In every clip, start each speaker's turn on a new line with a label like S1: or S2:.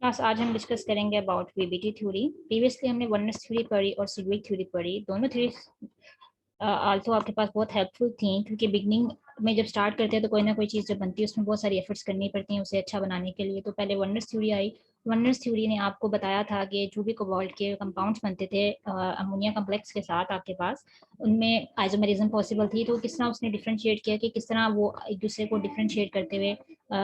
S1: आज हम डिस्कस करेंगे अबाउट वीबीटी थ्योरी। प्रीवियसली हमने वननेस थ्योरी पढ़ी और सिडविक थ्योरी पढ़ी। दोनों थ्योरी आल्सो आपके पास बहुत हेल्पफुल थी, क्योंकि बिगनिंग में जब स्टार्ट करते हैं तो कोई ना कोई चीज़ जब बनती है उसमें बहुत सारी एफर्ट्स करनी पड़ती हैं उसे अच्छा बनाने के लिए। तो पहले वननेस थ्योरी आई। वननेस थ्योरी ने आपको बताया था कि जो भी कोबाल्ट के कंपाउंड्स बनते थे अमोनिया कम्प्लेक्स के साथ आपके पास, उनमें आइसोमेरिज्म पॉसिबल थी। तो किस तरह उसने डिफरेंशिएट किया कि किस तरह वो एक दूसरे को डिफरेंशिएट करते हुए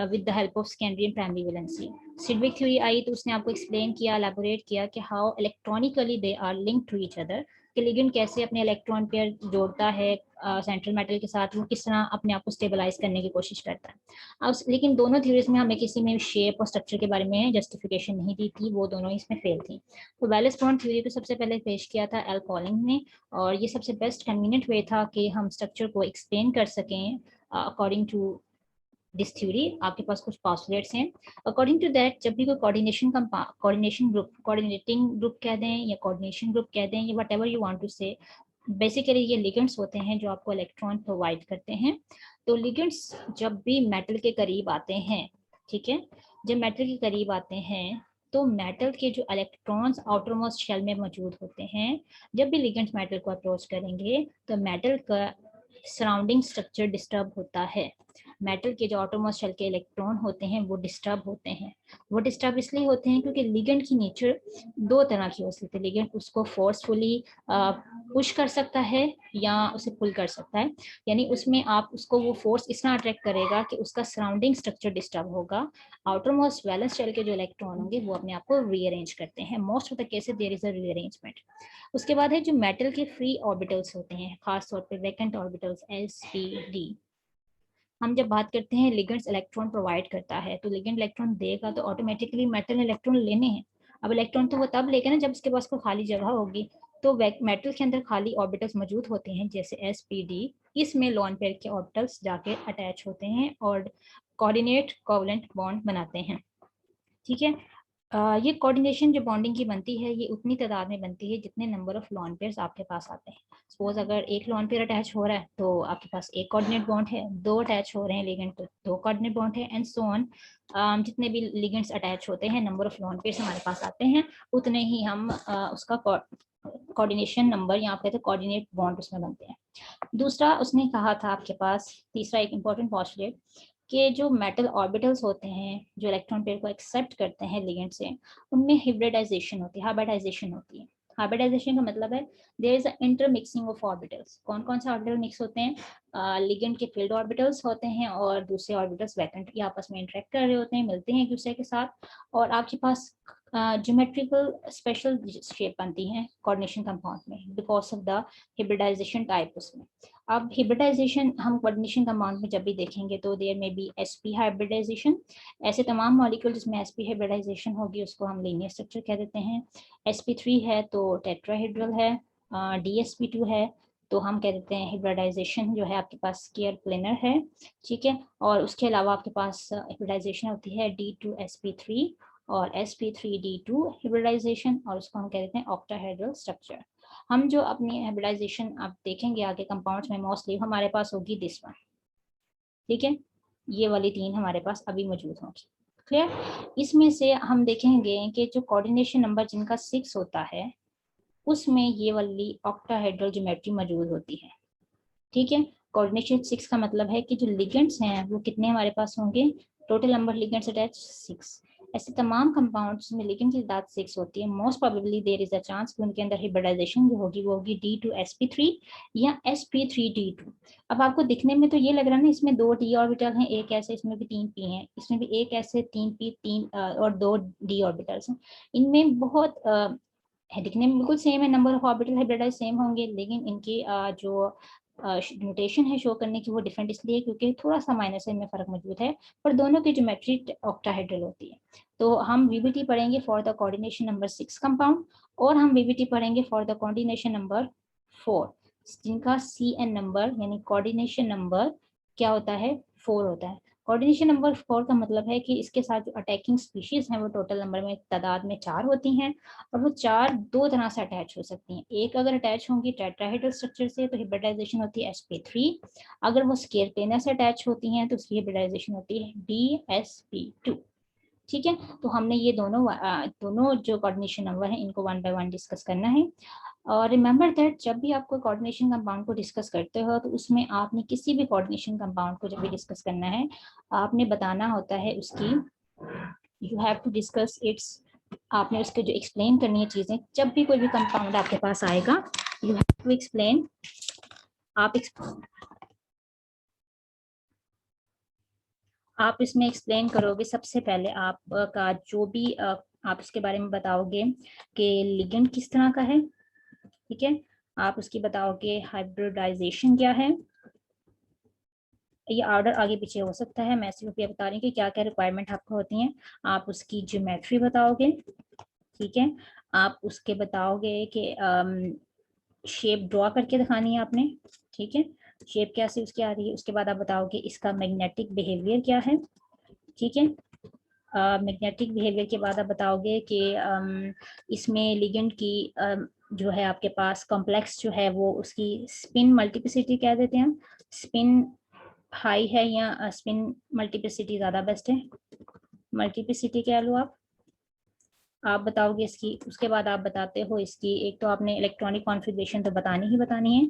S1: with the help of secondary and primary valency. Sidgwick theory आई तो उसने आपको एक्सप्लेन किया, एलैबोरेट किया कि how electronically they are linked to each other, कि लिगेंड कैसे अपने इलेक्ट्रॉन पेयर जोड़ता है सेंट्रल मेटल के साथ, वो किस तरह अपने आप को स्टेबलाइज करने की कोशिश करता है। अब लेकिन दोनों थ्योरीज में हमें किसी में शेप और स्ट्रक्चर के बारे में जस्टिफिकेशन नहीं दी थी, वो दोनों इसमें फेल थी। तो वैलेंस बॉन्ड थ्योरी को सबसे पहले पेश किया था एल कॉलिंग ने, और ये सबसे बेस्ट कन्वीनियंट वे था कि हम स्ट्रक्चर को एक्सप्लेन कर सकें अकॉर्डिंग टू दिस थ्योरी। आपके पास कुछ पासवर्ड्स हैं। अकॉर्डिंग टू दैट, जब भी कोई कोऑर्डिनेशन ग्रुप, कोऑर्डिनेटिंग ग्रुप कह दें या कोऑर्डिनेशन ग्रुप कह दें या whatever you want to say, basically ये लिगेंड्स होते हैं जो आपको इलेक्ट्रॉन प्रोवाइड करते हैं। तो लिगेंड्स जब भी मेटल के करीब आते हैं, ठीक है, जब मेटल के करीब आते हैं तो मेटल के जो इलेक्ट्रॉन्स आउटर मोस्ट शेल में मौजूद होते हैं, जब भी लिगेंड्स मेटल को अप्रोच करेंगे तो मेटल का सराउंडिंग स्ट्रक्चर डिस्टर्ब होता है। मेटल के जो आउटरमोस्ट शेल के इलेक्ट्रॉन होते हैं वो डिस्टर्ब होते हैं। वो डिस्टर्ब इसलिए होते हैं क्योंकि लिगेंड की नेचर दो तरह की हो सकती है। लिगेंड उसको फोर्सफुली पुश कर सकता है या उसे पुल कर सकता है, यानी उसमें आप उसको वो फोर्स इस तरह अट्रैक्ट करेगा कि उसका सराउंडिंग स्ट्रक्चर डिस्टर्ब होगा। आउटरमोस्ट वैलेंस शेल के जो इलेक्ट्रॉन होंगे वो अपने आप को रीअरेंज करते हैं। Most of the cases there is a rearrangement. उसके बाद है जो मेटल के फ्री ऑर्बिटल्स होते हैं, खासतौर पर वैकेंट ऑर्बिटल्स sp-d। हम जब बात करते हैं लिगेंड्स इलेक्ट्रॉन प्रोवाइड करता है, तो लिगेंड इलेक्ट्रॉन देगा तो ऑटोमेटिकली मेटल इलेक्ट्रॉन लेने हैं। अब इलेक्ट्रॉन तो वो तब लेगा ना जब उसके पास कोई खाली जगह होगी। तो मेटल के अंदर खाली ऑर्बिटल्स मौजूद होते हैं जैसे sp-d। इसमें लोन पेयर के ऑर्बिटल्स जाके अटैच होते हैं और कोऑर्डिनेट कोवलेंट बॉन्ड बनाते हैं, ठीक है। ये कोऑर्डिनेशन जो बॉन्डिंग की बनती है ये उतनी तादाद में बनती है जितने नंबर ऑफ लॉन पेयर्स आपके पास आते हैं। सपोज अगर एक लॉन पेयर अटैच हो रहा है तो आपके पास एक कोऑर्डिनेट बॉन्ड है, दो अटैच हो रहे हैं लिगेंड तो दो कोऑर्डिनेट बॉन्ड है, एंड सो ऑन। जितने भी लिगेंड्स अटैच होते हैं, नंबर ऑफ लॉन पेयर्स हमारे पास आते हैं, उतने ही हम उसका कोऑर्डिनेशन नंबर या आप कहते हैं कोऑर्डिनेट बॉन्ड उसमें बनते हैं। दूसरा उसने कहा था आपके पास, तीसरा एक इंपॉर्टेंट पॉस्टुलेट, कि जो मेटल ऑर्बिटल्स होते हैं जो इलेक्ट्रॉन पेयर को एक्सेप्ट करते हैं लिगेंड से, उनमें हिब्रिडाइजेशन होती है, हाइब्रिडाइजेशन होती है। हाइब्रिडाइजेशन का मतलब है there is a intermixing of orbitals. कौन कौन से ऑर्बिटल मिक्स होते हैं? लिगेंड के फील्ड ऑर्बिटल्स होते हैं और दूसरे ऑर्बिटल्स वैकेंट आपस में इंटरेक्ट कर रहे होते हैं, मिलते हैं एक दूसरे के साथ, और आपके पास ज्योमेट्रिकल स्पेशल शेप बनती हैं कोऑर्डिनेशन कंपाउंड में because of the hybridisation type उसमें। अब हिब्रिडाइजेशन हम कोऑर्डिनेशन कंपाउंड में जब भी देखेंगे तो देयर में बी sp हाइब्रिडाइजेशन। ऐसे तमाम मॉलिक्यूल जिसमें sp हाइब्रिडाइजेशन होगी उसको हम लीनियर स्ट्रक्चर कह देते हैं। sp3 है तो टेट्राहेड्रल है, dsp2 है तो हम कह देते हैं हिब्रिडाइजेशन जो है आपके पास स्क्वायर प्लेनर है, ठीक है। और उसके अलावा आपके पास हिब्रिडाइजेशन होती है d2sp3 और sp3d2 हिब्रिडाइजेशन, और उसको हम कह देते हैं ऑक्टाहेड्रल स्ट्रक्चर। हम जो अपनी हाइब्रिडाइजेशन आप देखेंगे आगे कंपाउंड्स में मोस्टली हमारे पास होगी दिस वन, ठीक है। ये वाली तीन हमारे पास अभी मौजूद होंगी, क्लियर। इसमें से हम देखेंगे कि जो कोऑर्डिनेशन नंबर जिनका 6 होता है उसमें ये वाली ऑक्टाहेड्रल ज्योमेट्री मौजूद होती है, ठीक है। कोऑर्डिनेशन 6 का मतलब है कि जो लिगेंड्स हैं वो कितने हमारे पास होंगे, टोटल नंबर लिगेंड्स अटैच 6। ऐसे तमाम कंपाउंड्स में लिगेंड की तादाद 6 होती है। Most probably there is a chance कि उनके अंदर हिब्रिडाइजेशन जो होगी वो होगी d2sp3 या sp3d2। अब आपको दिखने में तो ये लग रहा है ना इसमें दो d ऑर्बिटल हैं, एक ऐसे, इसमें भी 3 p हैं, इसमें भी एक ऐसे 3 p 3 और 2 d ऑर्बिटल्स हैं। इनमें बहुत दिखने में बिल्कुल सेम है, number of orbital hybridize same होंगे, लेकिन इनकी जो नोटेशन है शो करने की वो डिफरेंट इसलिए क्योंकि थोड़ा सा माइनस में फर्क मौजूद है, पर दोनों की ज्योमेट्री ऑक्टाहेड्रल होती है। तो हम वीबीटी पढ़ेंगे for the coordination number 6 compound, और हम वीबीटी पढ़ेंगे फॉर द कोऑर्डिनेशन नंबर 4 जिनका CN नंबर यानी कोऑर्डिनेशन नंबर क्या होता है, 4 होता है। कोऑर्डिनेशन नंबर 4 का मतलब है कि इसके साथ जो अटैकिंग स्पीशीज हैं वो टोटल नंबर में तादाद में 4 होती हैं, और वो 4 दो तरह से अटैच हो सकती हैं। एक अगर अटैच होंगी टेट्राहेड्रल स्ट्रक्चर से तो हिब्रिडाइजेशन होती है sp3। अगर वो स्क्वायर प्लेनर से अटैच होती हैं तो उसकी हिब्रिडाइजेशन होती है dsp2। ठीक है, तो हमने ये दोनों जो कोऑर्डिनेशन नंबर है इनको 1 बाय 1 डिस्कस करना है। और रिमेंबर दैट जब भी आप कोई कोऑर्डिनेशन कंपाउंड को डिस्कस करते हो तो उसमें आपने किसी भी कोऑर्डिनेशन कंपाउंड को जब भी डिस्कस करना है आपने बताना होता है उसकी, you have to discuss its, आपने उसके जो एक्सप्लेन करनी है चीजें, जब भी कोई भी कंपाउंड आपके पास आएगा यू हैव टू एक्सप्लेन, आप इसमें एक्सप्लेन करोगे सबसे पहले आपका जो भी आप उसके बारे में बताओगे कि लिगेंड किस तरह का है, ठीक है, आप उसकी बताओगे हाइब्रिडाइजेशन क्या है, ये ऑर्डर आगे पीछे हो सकता है, मैं सिर्फ ये बता रही हूँ कि क्या क्या रिक्वायरमेंट आपको होती हैं। आप उसकी ज्योमेट्री बताओगे, ठीक है, आप उसके बताओगे कि शेप ड्रॉ करके दिखानी है आपने, ठीक है, शेप कैसे उसकी आ रही है, उसके बाद आप बताओगे इसका मैग्नेटिक बिहेवियर क्या है, ठीक है, मैग्नेटिक बिहेवियर के बाद आप बताओगे कि इसमें लिगेंड की जो है आपके पास कॉम्प्लेक्स जो है वो उसकी स्पिन मल्टीप्लिसिटी कह देते हैं, स्पिन हाई है या स्पिन मल्टीप्लिसिटी ज़्यादा बेस्ट है, मल्टीप्लिसिटी कह लो आप बताओगे इसकी, उसके बाद आप बताते हो इसकी, एक तो आपने इलेक्ट्रॉनिक कॉन्फ़िगरेशन तो बतानी ही बतानी है,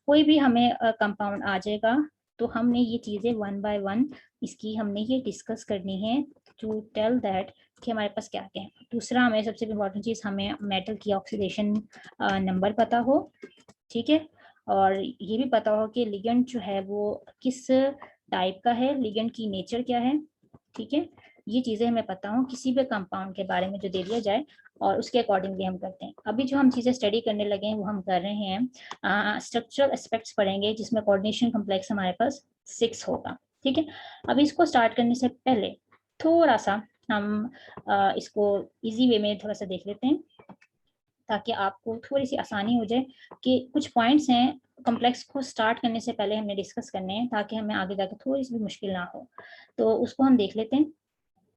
S1: कोई भी हमें कंपाउंड आ जाएगा तो हमने ये चीज़ें 1 बाय 1 इसकी हमने ये डिस्कस करनी है टू टेल दैट कि हमारे पास क्या क्या है। दूसरा हमें सबसे इम्पोर्टेंट चीज़, हमें मेटल की ऑक्सीडेशन नंबर पता हो, ठीक है, और ये भी पता हो कि लिगेंड जो है वो किस टाइप का है, लिगेंड की नेचर क्या है, ठीक है, ये चीज़ें हमें पता हो किसी भी कंपाउंड के बारे में जो दे दिया जाए और उसके अकॉर्डिंगली हम करते हैं। अभी जो हम चीज़ें स्टडी करने लगे हैं वो हम कर रहे हैं स्ट्रक्चरल एस्पेक्ट्स पढ़ेंगे जिसमें कोऑर्डिनेशन कॉम्प्लेक्स हमारे पास 6 होगा, ठीक है। अभी इसको स्टार्ट करने से पहले थोड़ा सा हम इसको इजी वे में थोड़ा सा देख लेते हैं ताकि आपको थोड़ी सी आसानी हो जाए कि कुछ पॉइंट्स हैं कॉम्प्लेक्स को स्टार्ट करने से पहले हमने डिस्कस करने हैं ताकि हमें आगे जाकर थोड़ी सी भी मुश्किल ना हो, तो उसको हम देख लेते हैं।